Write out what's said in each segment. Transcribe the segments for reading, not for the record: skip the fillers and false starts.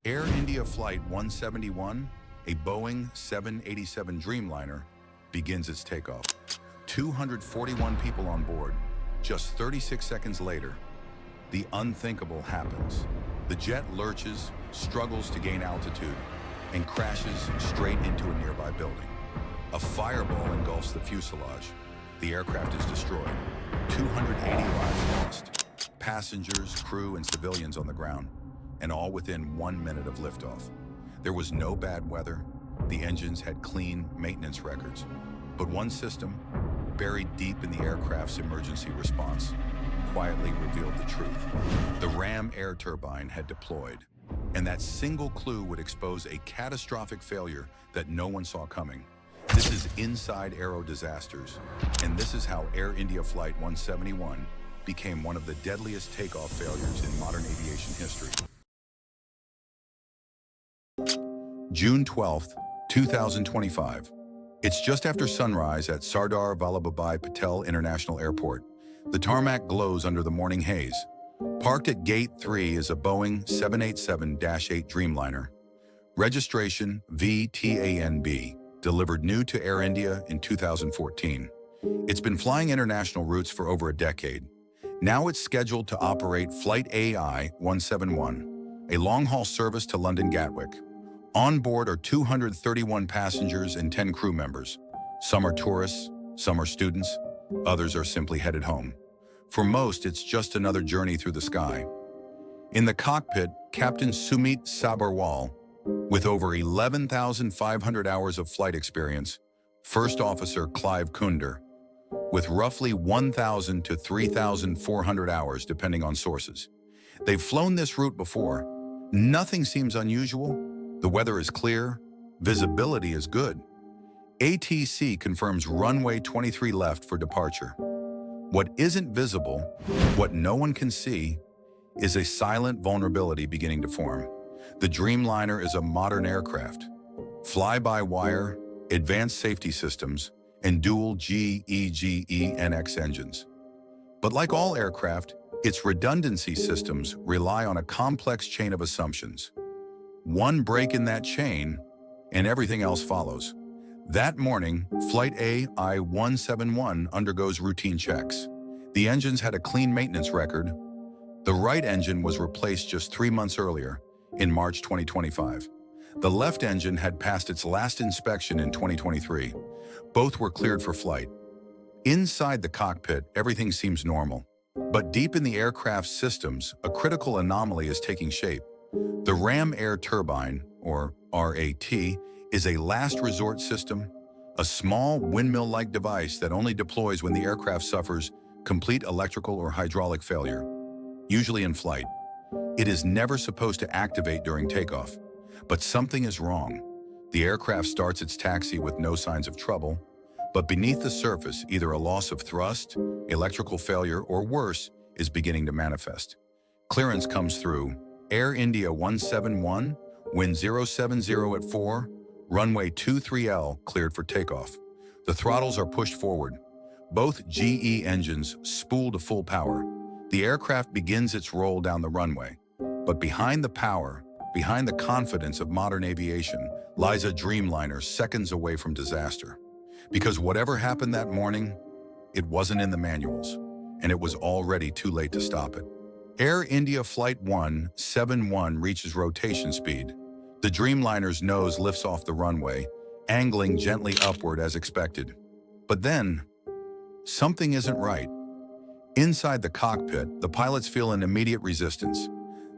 Air India Flight 171, a Boeing 787 Dreamliner, begins its takeoff. 241 people on board. Just 36 seconds later, the unthinkable happens. The jet lurches, struggles to gain altitude, and crashes straight into a nearby building. A fireball engulfs the fuselage. The aircraft is destroyed. 280 lives lost. Passengers, crew, and civilians on the ground, and all within 1 minute of liftoff. There was no bad weather. The engines had clean maintenance records. But one system, buried deep in the aircraft's emergency response, quietly revealed the truth. The Ram Air Turbine had deployed, and that single clue would expose a catastrophic failure that no one saw coming. This is Inside Aero Disasters, and this is how Air India Flight 171 became one of the deadliest takeoff failures in modern aviation history. June 12th, 2025. It's just after sunrise at Sardar Vallabhbhai Patel International Airport. The tarmac glows under the morning haze. Parked at Gate 3 is a Boeing 787-8 Dreamliner. Registration VTANB, delivered new to Air India in 2014. It's been flying international routes for over a decade. Now it's scheduled to operate Flight AI171, a long-haul service to London Gatwick. On board are 231 passengers and 10 crew members. Some are tourists, some are students, others are simply headed home. For most, it's just another journey through the sky. In the cockpit, Captain Sumit Sabharwal, with over 11,500 hours of flight experience, First Officer Clive Kunder, with roughly 1,000 to 3,400 hours depending on sources. They've flown this route before. Nothing seems unusual. The weather is clear, visibility is good. ATC confirms runway 23 left for departure. What isn't visible, what no one can see, is a silent vulnerability beginning to form. The Dreamliner is a modern aircraft. Fly-by-wire, advanced safety systems, and dual GE/GE-NX engines. But like all aircraft, its redundancy systems rely on a complex chain of assumptions. One break in that chain, and everything else follows. That morning, Flight AI171 undergoes routine checks. The engines had a clean maintenance record. The right engine was replaced just 3 months earlier, in March 2025. The left engine had passed its last inspection in 2023. Both were cleared for flight. Inside the cockpit, everything seems normal. But deep in the aircraft's systems, a critical anomaly is taking shape. The Ram Air Turbine, or RAT, is a last resort system, a small windmill-like device that only deploys when the aircraft suffers complete electrical or hydraulic failure, usually in flight. It is never supposed to activate during takeoff, but something is wrong. The aircraft starts its taxi with no signs of trouble, but beneath the surface, either a loss of thrust, electrical failure, or worse, is beginning to manifest. Clearance comes through. Air India 171, wind 070 at 4, runway 23L cleared for takeoff. The throttles are pushed forward. Both GE engines spool to full power. The aircraft begins its roll down the runway. But behind the power, behind the confidence of modern aviation, lies a Dreamliner seconds away from disaster. Because whatever happened that morning, it wasn't in the manuals, and it was already too late to stop it. Air India Flight 171 reaches rotation speed. The Dreamliner's nose lifts off the runway, angling gently upward as expected. But then, something isn't right. Inside the cockpit, the pilots feel an immediate resistance.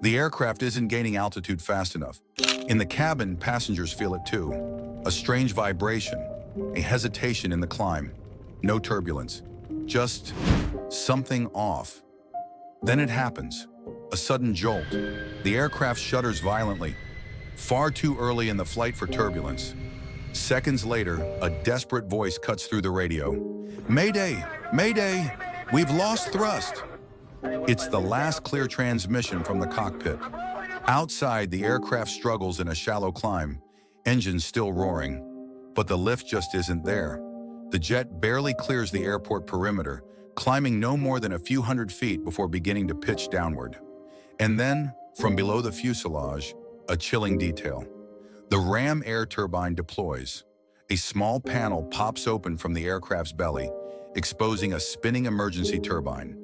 The aircraft isn't gaining altitude fast enough. In the cabin, passengers feel it too. A strange vibration, a hesitation in the climb. No turbulence, just something off. Then it happens, a sudden jolt. The aircraft shudders violently, far too early in the flight for turbulence. Seconds later, a desperate voice cuts through the radio. "Mayday! Mayday! We've lost thrust!" It's the last clear transmission from the cockpit. Outside, the aircraft struggles in a shallow climb, engines still roaring. But the lift just isn't there. The jet barely clears the airport perimeter, climbing no more than a few hundred feet before beginning to pitch downward. And then, from below the fuselage, A chilling detail. The Ram Air Turbine deploys. A small panel pops open from the aircraft's belly, exposing a spinning emergency turbine.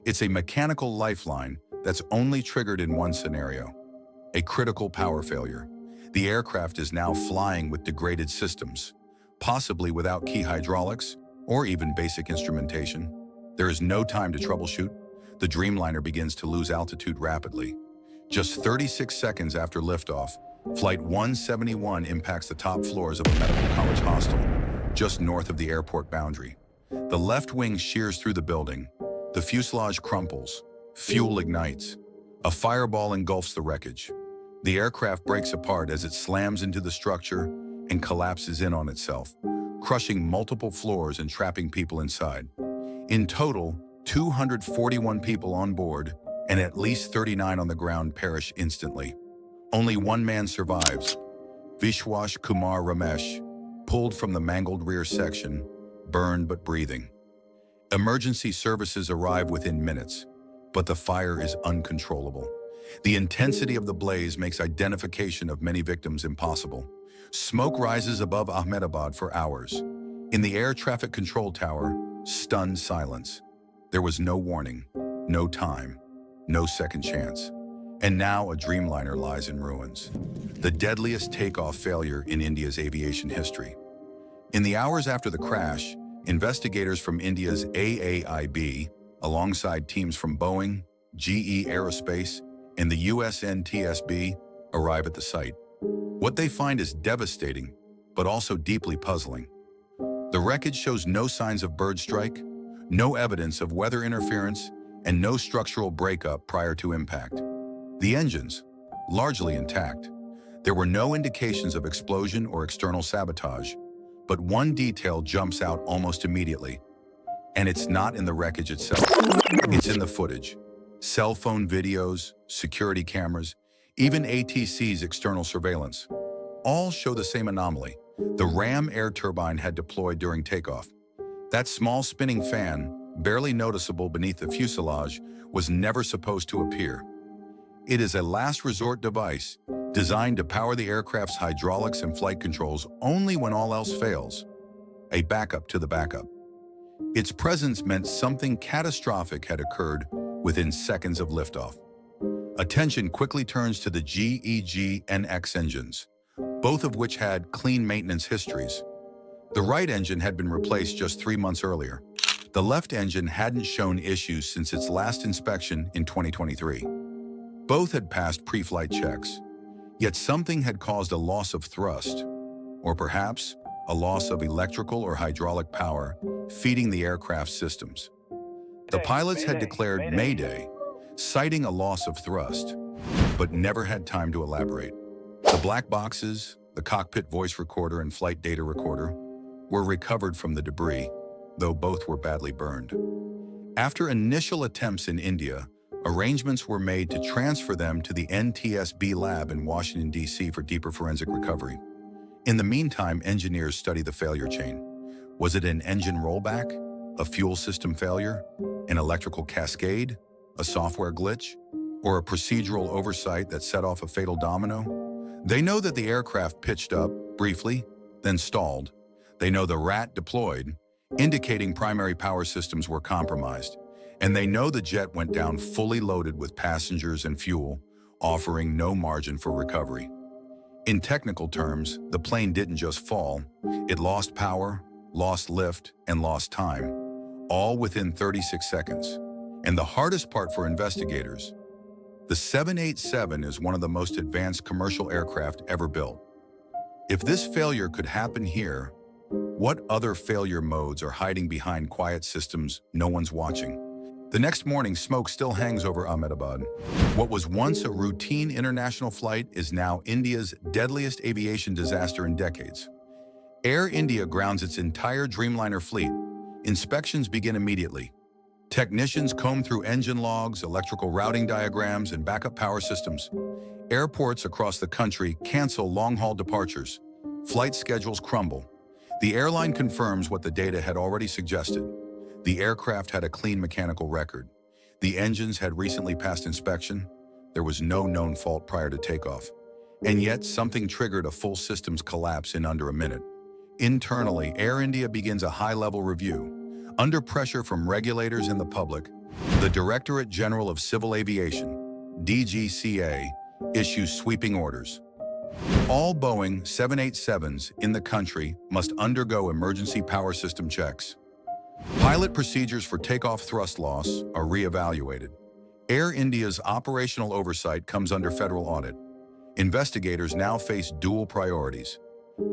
It's a mechanical lifeline that's only triggered in one scenario: a critical power failure. The aircraft is now flying with degraded systems, possibly without key hydraulics or even basic instrumentation. There is no time to troubleshoot. The Dreamliner begins to lose altitude rapidly. Just 36 seconds after liftoff, Flight 171 impacts the top floors of a medical college hostel, just north of the airport boundary. The left wing shears through the building. The fuselage crumples. Fuel ignites. A fireball engulfs the wreckage. The aircraft breaks apart as it slams into the structure and collapses in on itself, crushing multiple floors and trapping people inside. In total, 241 people on board and at least 39 on the ground perish instantly. Only one man survives, Vishwas Kumar Ramesh, pulled from the mangled rear section, burned but breathing. Emergency services arrive within minutes, but the fire is uncontrollable. The intensity of the blaze makes identification of many victims impossible. Smoke rises above Ahmedabad for hours. In the air traffic control tower, stunned silence. There was no warning, no time, no second chance. And now a Dreamliner lies in ruins. The deadliest takeoff failure in India's aviation history. In the hours after the crash, investigators from India's AAIB, alongside teams from Boeing, GE Aerospace, and the US NTSB, arrive at the site. What they find is devastating, but also deeply puzzling. The wreckage shows no signs of bird strike, no evidence of weather interference, and no structural breakup prior to impact. The engines, largely intact. There were no indications of explosion or external sabotage, but one detail jumps out almost immediately. And it's not in the wreckage itself. It's in the footage. Cell phone videos, security cameras, even ATC's external surveillance. All show the same anomaly. The Ram Air Turbine had deployed during takeoff. That small spinning fan, barely noticeable beneath the fuselage, was never supposed to appear. It is a last resort device designed to power the aircraft's hydraulics and flight controls only when all else fails. A backup to the backup. Its presence meant something catastrophic had occurred within seconds of liftoff. Attention quickly turns to the GEG and X engines, both of which had clean maintenance histories. The right engine had been replaced just 3 months earlier. The left engine hadn't shown issues since its last inspection in 2023. Both had passed pre-flight checks, yet something had caused a loss of thrust, or perhaps a loss of electrical or hydraulic power feeding the aircraft's systems. The pilots had declared Mayday, citing a loss of thrust, but never had time to elaborate. The black boxes, the cockpit voice recorder and flight data recorder, were recovered from the debris, though both were badly burned. After initial attempts in India, arrangements were made to transfer them to the NTSB lab in Washington, D.C. for deeper forensic recovery. In the meantime, engineers study the failure chain. Was it an engine rollback, a fuel system failure, an electrical cascade, a software glitch, or a procedural oversight that set off a fatal domino? They know that the aircraft pitched up, briefly, then stalled. They know the RAT deployed, indicating primary power systems were compromised. And they know the jet went down fully loaded with passengers and fuel, offering no margin for recovery. In technical terms, the plane didn't just fall. It lost power, lost lift, and lost time, all within 36 seconds. And the hardest part for investigators, the 787 is one of the most advanced commercial aircraft ever built. If this failure could happen here, what other failure modes are hiding behind quiet systems no one's watching? The next morning, smoke still hangs over Ahmedabad. What was once a routine international flight is now India's deadliest aviation disaster in decades. Air India grounds its entire Dreamliner fleet. Inspections begin immediately. Technicians comb through engine logs, electrical routing diagrams, and backup power systems. Airports across the country cancel long-haul departures. Flight schedules crumble. The airline confirms what the data had already suggested. The aircraft had a clean mechanical record. The engines had recently passed inspection. There was no known fault prior to takeoff. And yet, something triggered a full systems collapse in under a minute. Internally, Air India begins a high-level review. Under pressure from regulators and the public, the Directorate General of Civil Aviation, DGCA, issues sweeping orders. All Boeing 787s in the country must undergo emergency power system checks. Pilot procedures for takeoff thrust loss are re-evaluated. Air India's operational oversight comes under federal audit. Investigators now face dual priorities: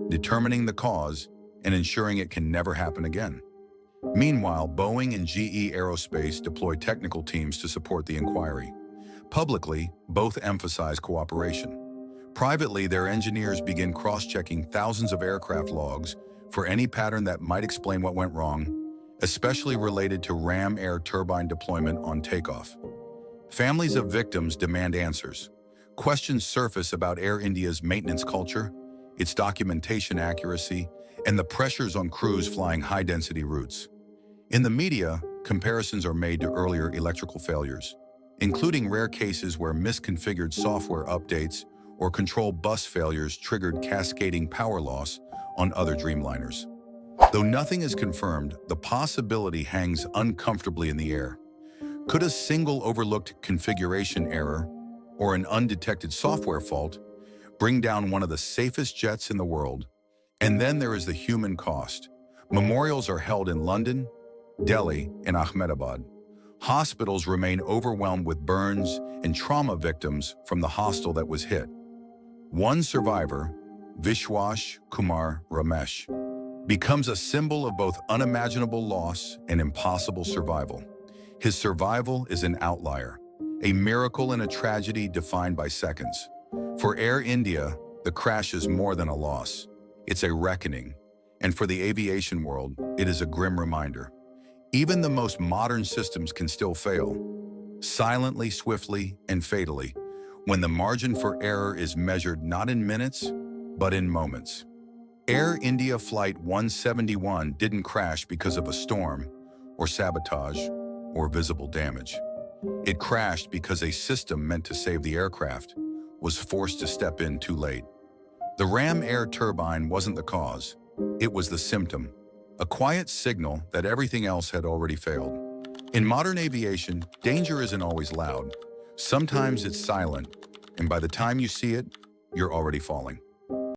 determining the cause and ensuring it can never happen again. Meanwhile, Boeing and GE Aerospace deploy technical teams to support the inquiry. Publicly, both emphasize cooperation. Privately, their engineers begin cross-checking thousands of aircraft logs for any pattern that might explain what went wrong, especially related to Ram Air Turbine deployment on takeoff. Families of victims demand answers. Questions surface about Air India's maintenance culture, its documentation accuracy, and the pressures on crews flying high-density routes. In the media, comparisons are made to earlier electrical failures, including rare cases where misconfigured software updates or control bus failures triggered cascading power loss on other Dreamliners. Though nothing is confirmed, the possibility hangs uncomfortably in the air. Could a single overlooked configuration error or an undetected software fault bring down one of the safest jets in the world? And then there is the human cost. Memorials are held in London, Delhi, and Ahmedabad. Hospitals remain overwhelmed with burns and trauma victims from the hostel that was hit. One survivor, Vishwas Kumar Ramesh, becomes a symbol of both unimaginable loss and impossible survival. His survival is an outlier, a miracle in a tragedy defined by seconds. For Air India, the crash is more than a loss. It's a reckoning. And for the aviation world, it is a grim reminder. Even the most modern systems can still fail, silently, swiftly, and fatally, when the margin for error is measured not in minutes, but in moments. Air India Flight 171 didn't crash because of a storm, or sabotage, or visible damage. It crashed because a system meant to save the aircraft was forced to step in too late. The Ram Air Turbine wasn't the cause. It was the symptom, a quiet signal that everything else had already failed. In modern aviation, danger isn't always loud. Sometimes it's silent, and by the time you see it, you're already falling.